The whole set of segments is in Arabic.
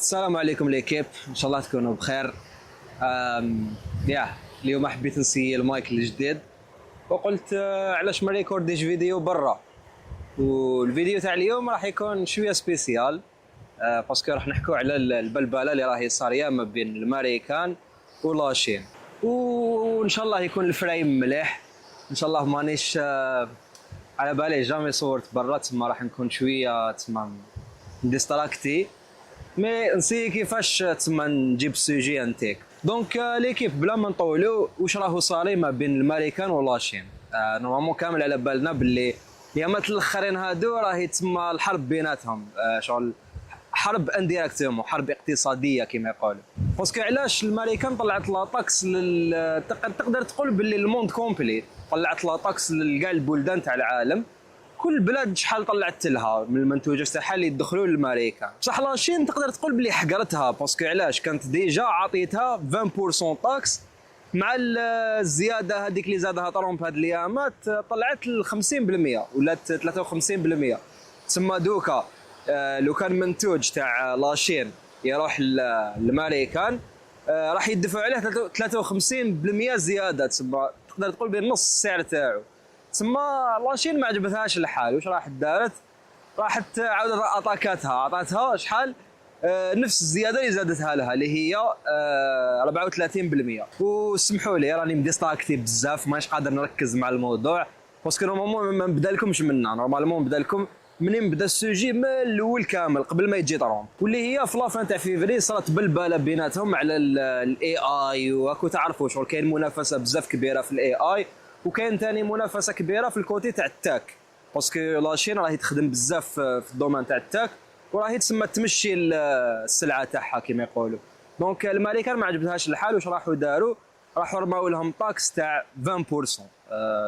السلام عليكم ليكيب، ان شاء الله تكونوا بخير. يا اليوم حبيت نسي المايك الجديد وقلت علاش ما ريكورديش فيديو برا. والفيديو تاع اليوم راح يكون شويه سبيسيال، باسكو راح نحكوا على البلبله اللي راهي صاريه ما بين الامريكان واللاشين، وان شاء الله يكون الفريم مليح. ان شاء الله مانيش على بالي جامي صورت برا، تما راح نكون شويه تما ديستراكتي، مي نسي كيفاش تما نجيب السوجي انتيك. دونك ليكيب بلا ما نطولوا، واش راهو صاري ما بين الامريكان واللاشين؟ نورمالمون كامل على بالنا باللي اليامات الاخرين هادو راهي تما الحرب بيناتهم، شغل حرب انديريكتومون، حرب اقتصاديه كما يقولوا. باسكو علاش الامريكان طلعت لاطاكس تقدر تقول باللي الموند كومبلي طلعت لاطاكس لكاع البلدان تاع العالم، كل بلاد شحال طلعت لها من المنتوجات تاعها اللي يدخلوا للامريكان. بصح لاشين تقدر تقول بلي حقرتها، باسكو علاش كانت ديجا عطيتها 20% طاكس، مع الزياده هذيك اللي زادها ترامب هاد الايامات طلعت ل 50% ولا 53%. تسمى دوكا لو كان منتوج تاع لاشين يروح للامريكان راح يدفعوا عليه 53% زياده، تسمى تقدر تقول بنص السعر تاعو. تسمى لاشين ما عجبتهاش الحال، واش راح دارت؟ راحت عاودت عطاتها شحال؟ نفس الزياده اللي زادتها لها اللي هي 34%. وسمحوا لي راني مديستراكتي بزاف، مانيش قادر نركز مع الموضوع، باسكو نورمالمون ما نبدا لكمش منها، نورمالمون نبدا لكم منين بدا السوجي من الاول كامل قبل ما يجي طرامب، واللي هي في لافان تاع فيفري صارت بلبله بيناتهم على الاي اي. وراكو تعرفوا شغل كاين منافسه بزاف كبيره في الاي اي، وكاين ثاني منافسه كبيره في الكوتي تاع التاك، باسكو لاشين راهي تخدم بزاف في الدومين تاع التاك، وراهي تسمى تمشي السلعه تاعها كما يقولوا. دونك الامريكان ما عجبتهاش الحال، واش راحوا داروا؟ راحوا رماو لهم طاكس تاع 20%.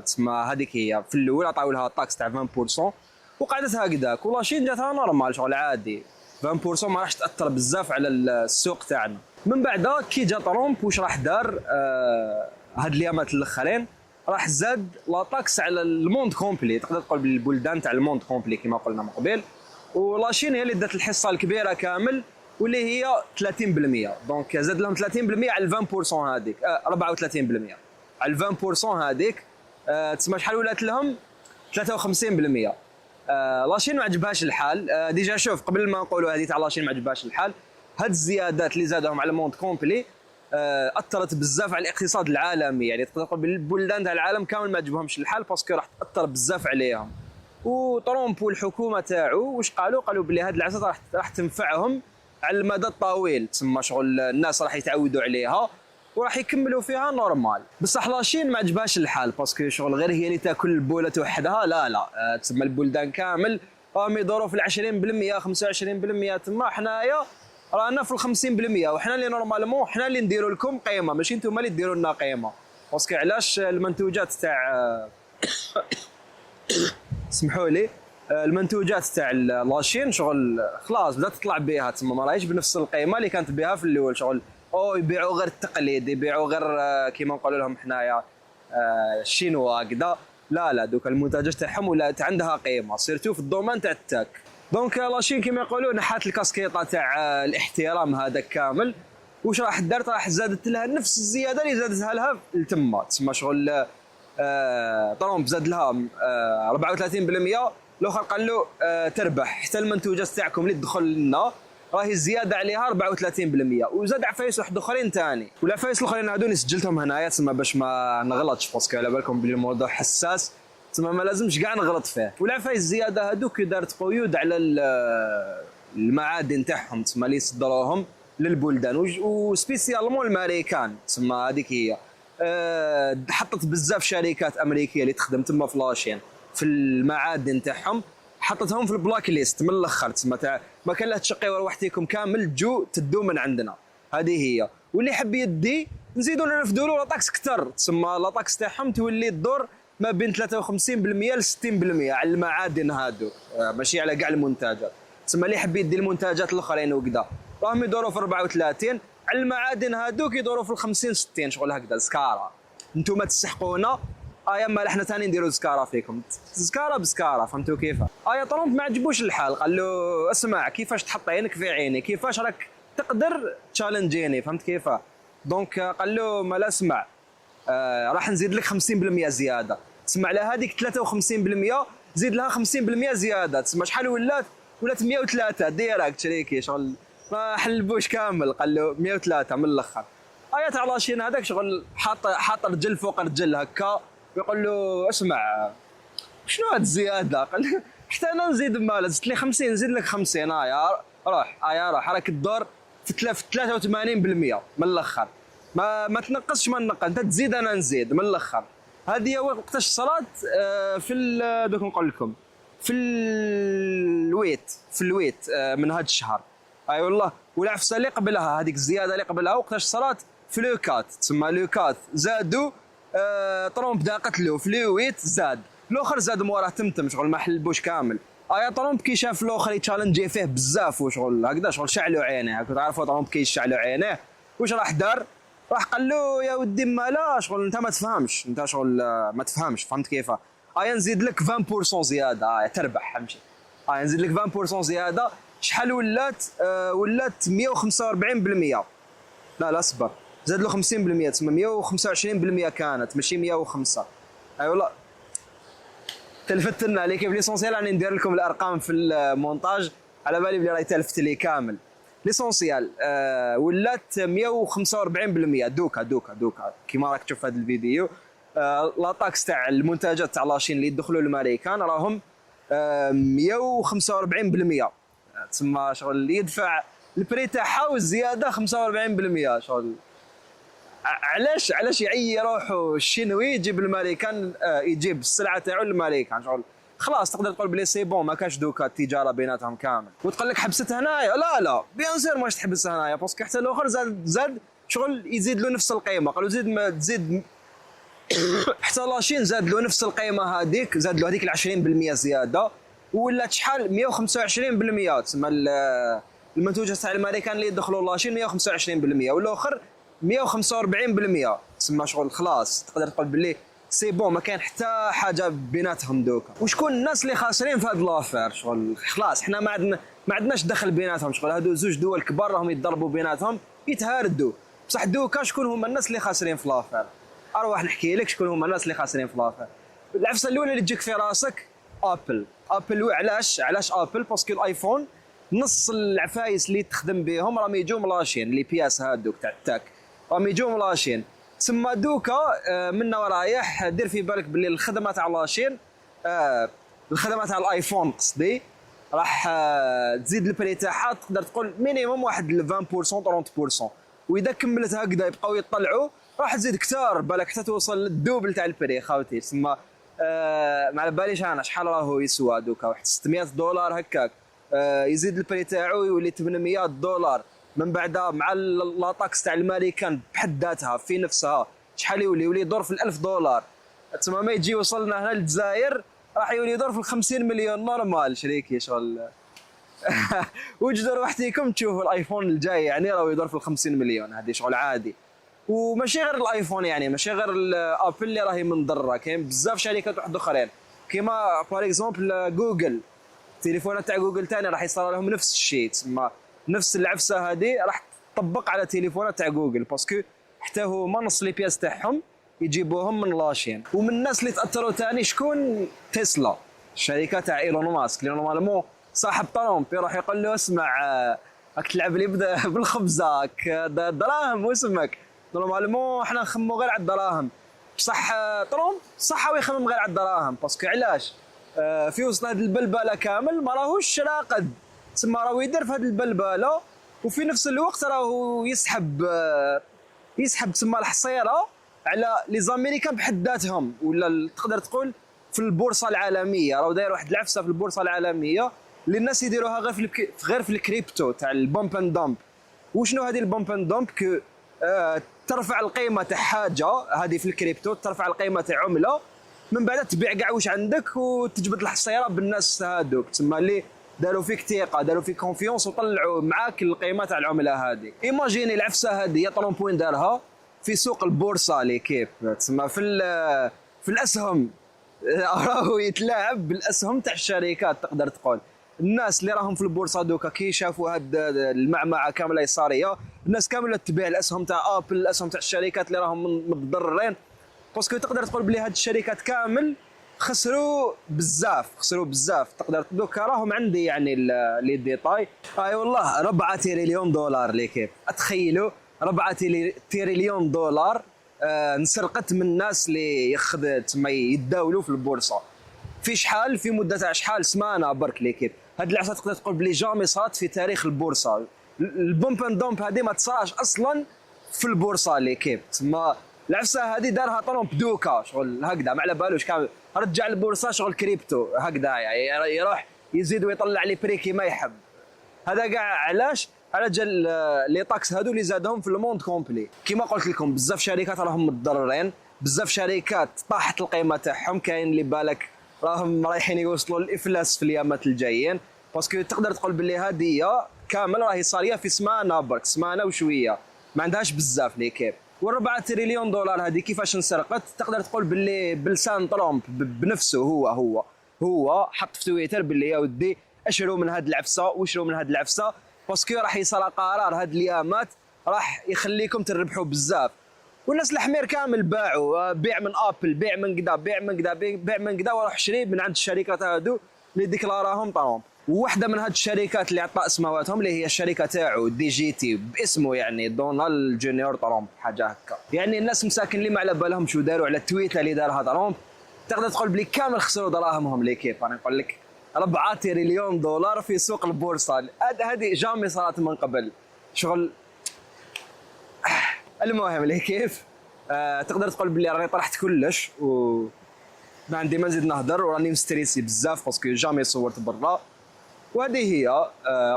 تسمى هذيك هي في الاول عطاو لها طاكس تاع 20% وقعدت هكذاك، ولاشين جاتها نورمال شغل عادي 20%، ما راحش تاثر بزاف على السوق تاعنا. من بعد كي جا ترامب واش راح دار؟ هاد اليامات الاخرين راح زاد لا طاكس على الموند كومبلي، تقدر تقول بالبلدان تاع الموند كومبلي كما قلنا من قبل. ولاشين هي اللي دات الحصه الكبيره كامل واللي هي 30%. دونك زاد لهم 30% على 20% هذيك، 34% على 20% هذيك. تسمى شحال ولات لهم؟ 53%. لاشين ما عجبهاش الحال. ديجا شوف قبل ما نقولوا هذه تاع لاشين ما عجبهاش الحال، هاد الزيادات اللي زادهم على الموند كومبلي اثرت بزاف على الاقتصاد العالمي، يعني تقدر تقول بالبلدان تاع العالم كامل ما عجبهمش الحال، باسكو راح تاثر بزاف عليهم. وطرامب والحكومه تاعو واش قالوا بلي هاد العصا راح تنفعهم على المدى الطويل، تسمى شغل الناس راح يتعودوا عليها وراح يكملوا فيها نورمال. بصح لاشين ما عجبهاش الحال، باسكو شغل غير هي اللي تاكل البوله وحدها، لا تسمى البلدان كامل راهم يدوروا في 20% 25%، تما حنايا رانا في 50%، وحنا اللي نورمالمون حنا اللي نديروا لكم قيمه، ماشي نتوما اللي ديروا لنا قيمه. باسكو علاش المنتوجات تاع سمحوا لي المنتوجات تاع لاشين شغل خلاص بدات تطلع بها، تما ما راهيش بنفس القيمه اللي كانت بها في الاول. شغل يبيعوا غير التقليد، يبيعوا غير كيما نقولوا لهم حنايا الشينوا كذا. لا دوك المنتجات تاعهم ولات عندها قيمه، سيرتو في الدومين تاع التاك. دونك لاشين كيما يقولوا نحات الكاسكيطه تاع الاحترام هذاك كامل. واش راح دارت؟ راح زادت لها نفس الزياده اللي زادتها لها لتما، تسمى شغل طرامب زاد لها 34%، الاخر قال له تربح حتى المنتوجات تاعكم اللي تدخل لنا راهي الزياده عليها 34%، وزاد عفايس واحد اخرين ثاني. والعفايس الاخرين هذو سجلتهم هنايا تسمى باش ما نغلطش، باسكو على بالكم بلي الموضوع حساس تسمى ما لازمش كاع نغلط فيه. والعفايس الزياده هذوك دارت قيود على المعادن تاعهم تسمى اللي يصدروهم للبلدان، وسبيسيالمون الامريكان تسمى هذيك هي. حطت بزاف شركات امريكيه اللي تخدم تما في لاشين في المعادن تاعهم، حطتهم في البلاك ليست من الاخر، تسمى تاع ما كان له تشقيوا روحتكم كامل جو تدو من عندنا. هذه هي. واللي يحب يدي نزيدوا نرفدوا له لاطاكس كثر، تسمى لاطاكس تاعهم تولي تدور ما بين 53% ل 60% على المعادن هادو، ماشي على كاع المنتجات. تسمى اللي يحب يدي المنتجات الاخرين وكذا راهم يدوروا في 34، على المعادن هادوك يدوروا في 50 60 شغل هكذا. زكاره انتم تستحقونا، اما احنا ثاني نديروا زكاره فيكم، زكاره بزكاره، فهمتوا كيف؟ طرامب ما عجبوش الحال، قال له اسمع كيفاش تحط عينك في عيني، كيفاش راك تقدر تشالنجيني، فهمت كيف؟ دونك قال له ما لا اسمع، راح نزيد لك 50% زياده، تسمع لها هذيك 53% زيد لها 50% زياده، تسمع شحال ولات 103 ديريكت شريكي شغل ما حلبوش كامل. قال له 103 من الاخر. ايات على لاشين هذاك شغل حاط رجل فوق رجل هكا، ويقول له اسمع شنو هاد الزياده؟ قال له حتى انا نزيد بمال، زدت لي 50 نزيد لك 50. روح راك الدور في 83% من الاخر، ما تنقصش ما نقص، انت تزيد انا نزيد من الاخر. هذه هو وقتاش الصلاه في دوك نقول لكم في الويت من هذا الشهر. اي والله. والعفسه اللي قبلها هذيك الزياده اللي قبلها وقتاش الصلاه في لوكات، تسمى لوكات زادوا طرومب دا قتلو في لويت زاد، الاخر زاد موراه تمتم شغل ما حلبوش كامل. ايا طرومب كي شاف الاخر يتشالنجي فيه بزاف وشغل هكذا شغل شعلوا عينيه، هكا تعرفوا طرومب كي يشعلوا عينيه واش راح دار؟ راح قال له يا ودي لا شغل انت ما تفهمش، انت شغل ما تفهمش، فهمت كيف؟ نزيد لك 20% زياده، تربح امشي. نزيد لك 20% زياده، شحال ولات 145%. لا اصبر، زاد له 50%، تسمى 125% كانت ماشي 105. اي والله تلفت لنا عليه كيف. ليسونسيال راني ندير لكم الارقام في المونتاج على بالي بلي راهي تلفت لي كامل. ليسونسيال ولات 145% دوكا كيما راك تشوف هذا الفيديو. لا تاكس تاع المنتجات تاع لاشين اللي يدخلوا للامريكان راهم 145%، تسمى شغل يدفع البري تاعها والزياده 45%. شغل علاش يعي روحو الشينوي يجيب الامريكان، يجيب السلعه تاعو للامريكان شغل خلاص تقدر تقول بلي سي بون ما كاش دوكا التجاره بيناتهم كامل. وتقول لك حبست هنايا، لا بيان سير ماش تحبس هنايا باسكو حتى الاخر زاد شغل يزيد له نفس القيمه. قالوا زيد ما تزيد حتى لاشين زاد له نفس القيمه هذيك، زاد له هذيك 20% زياده ولات شحال 125%. تسمى المنتوجات تاع الامريكان اللي يدخلوا لاشين 125% والاخر 145%. تسمى شغل خلاص تقدر تقول باللي سي بون ما كان حتى حاجه بيناتهم دوكا. وشكون الناس اللي خاسرين في هاد لافير؟ شغل خلاص حنا ما عندناش دخل بيناتهم، شغل هادو زوج دول كبار راهم يتضربوا بيناتهم يتهاردوا، بصح دوكا شكون هما الناس اللي خاسرين في لافير؟ اروح نحكي لك شكون هما الناس اللي خاسرين في لافير. العفسه الاولى اللي تجيك في راسك ابل. علاش ابل؟ باسكو الايفون نص العفايس اللي تخدم بهم راهم يجوا ملاشين، لي بياس هادوك تاع التاك راهم يجوا ملاشين. تسمى دوكا منا ورايح دير في بالك باللي الخدمه تاع لاشين، الخدمه تاع الايفون قصدي راح تزيد البري تاعها تقدر تقول مينيموم واحد 20% 30%، واذا كملت هكذا يبقاو يطلعوا راح تزيد كثار بالك حتى توصل للدوبل تاع البري خاوتي. تسمى ما على باليش انا شحال راهو يسوى دوكا، واحد $600 هكاك. يزيد البري تاعو يولي $800 من بعدها مع لاطاكس تاع الامريكان بحد ذاتها في نفسها شحال يولي يدور في $1000. تسمى ما يجي وصلنا هنا للجزائر راح يولي يدور في 50 مليون نورمال شريكي شغل. وجدوا روحتيكم تشوفوا الايفون الجاي يعني راهو يدور في 50 مليون، هذه شغل عادي. وماشي غير الايفون يعني ماشي غير الابل اللي راهي منضره، كاين بزاف شركات واحد اخرين كيما بار اكزومبل جوجل. التليفونات تاع جوجل ثاني راح يصير لهم نفس الشيء، تسمى نفس العفسه هذه راح تطبق على تليفونات تاع جوجل، باسكو حتى هما نص لي بياس تاعهم يجيبوهم من لاشين. ومن الناس اللي تاثروا ثاني شكون؟ تسلا، الشركه تاع ايلون ماسك اللي نورمالمون صاحب طرامب يروح يقول له اسمع راك تلعب لي بالخبزه دراهم واسمك نورمالمون احنا نخمو غير على الدراهم. بصح طرامب صح هو يخمم غير على الدراهم، باسكو علاش في وسط هذه البلبله كامل ما راهوش راقد، تسمى راهو يدير في هذه البلبله وفي نفس الوقت راهو يسحب تسمى الحصيره على لي زاميريكان بحد ذاتهم، ولا تقدر تقول في البورصه العالميه راهو داير واحد العفسه في البورصه العالميه اللي الناس يديروها غير في الكريبتو تاع البومب اند دامب. وشنو هذه البومب اند دامب؟ ترفع القيمه تاع حاجه هذه في الكريبتو، ترفع القيمه تاع عمله من بعد تبيع كاع واش عندك وتجبد الحصيره بالناس هذوك، تسمى اللي داروا فيك ثقه داروا فيك كونفيونس وطلعوا معاك القيمه تاع العمله هذه. ايماجيني العفسه هذه يا طرومبوين دارها في سوق البورصه اللي كيف تسمى في الاسهم. راهو يتلاعب بالاسهم تاع الشركات، تقدر تقول الناس اللي راهم في البورصه دوكا كي شافوا هاد المعمعه كامله يساريه، الناس كامله تبيع الاسهم تاع ابل، الاسهم تاع الشركات اللي راهم متضررين، باسكو تقدر تقول بلي هاد الشركات كامل خسروا بزاف. تقدر دوكا راهم عندي يعني لي ديتاي. اي والله 4 تريليون دولار ليكيب، اتخيلوا 4 تريليون دولار انسرقت من الناس اللي تما يتداولوا في البورصه. في شحال، في مده تاع شحال سمانه برك ليكيب. هاد العفسه تقدر تقول بلي جامي صارت في تاريخ البورصه. البومب اند دومب هذه ما تصراش اصلا في البورصه ليكيب. تما العفسه هذه دارها طرمب دوكا شغل هكذا ما على بالوش، كامل رجع البورصه شغل كريبتو هكذا، يعني يروح يزيد ويطلع لي بري كيما يحب. هذا كاع علاش؟ على جال لي طاكس هادو اللي زادهم في الموند كومبلي. كيما قلت لكم بزاف شركات راهم متضررين، بزاف شركات طاحت القيمه تاعهم، كاين اللي بالك راهم رايحين يوصلوا للافلاس في الايامات الجايين. باسكو تقدر تقول باللي هذه كامل راهي صاريه في سمانه برك، سمانه وشويه، ما عندهاش بزاف ليكيب. و4 تريليون دولار هذه كيفاش انسرقت؟ تقدر تقول باللي بلسان طرامب بنفسه هو حط في تويتر باللي يا ودي اشروا من هاد العفسه واشروا من هاد العفسه، باسكو راح يصير قرار هاد الايامات راح يخليكم تربحوا بزاف. والناس الحمير كامل باعوا، بيع من ابل، بيع من كذا، بيع من كذا وروح شري من عند الشركات هادو اللي ديكلاراهم طرامب. وواحده من هاد الشركات اللي عطى اسماواتهم اللي هي الشركه تاعو دي جي تي باسمه، يعني دونالد جونيور طرامب حاجه هكا. يعني الناس مساكن اللي ما على بالهم شو داروا على التويته اللي دارها طرامب، تقدر تقول بلي كامل خسروا دراهمهم ليكيب. انا نقول لك 4 تريليون دولار في سوق البورصه، هذه جامي صارت من قبل شغل. المهم اللي كيف تقدر تقول بلي راني طرحت كلش و ما عندي ما نزيد نهضر، وراني مستريسي بزاف باسكو جامي صورت برا. وهذه هي.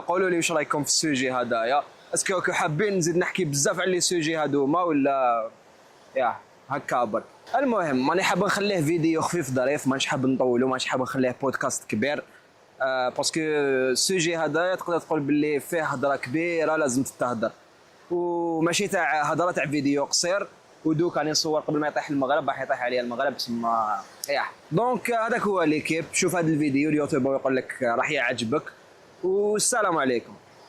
قولوا لي واش رايكم في السوجي هدايا، اسكو حابين نزيد نحكي بزاف على لي سوجي هادوما ولا يا هكا برك. المهم ماني حاب نخليه فيديو خفيف ظريف، مانيش حاب نطولو، مانيش حاب نخليه بودكاست كبير، باسكو السوجي هدايا تقدر تقول باللي فيه هضره كبيره لازم تتهدر، وماشي تاع هضره تاع فيديو قصير. ودوك راني نصور قبل ما يطيح المغرب، راح يطيح عليا المغرب تما ياه. دونك هذاك هو ليكيب. شوف هذا الفيديو اليوتيوب يقول لك راح يعجبك، والسلام عليكم.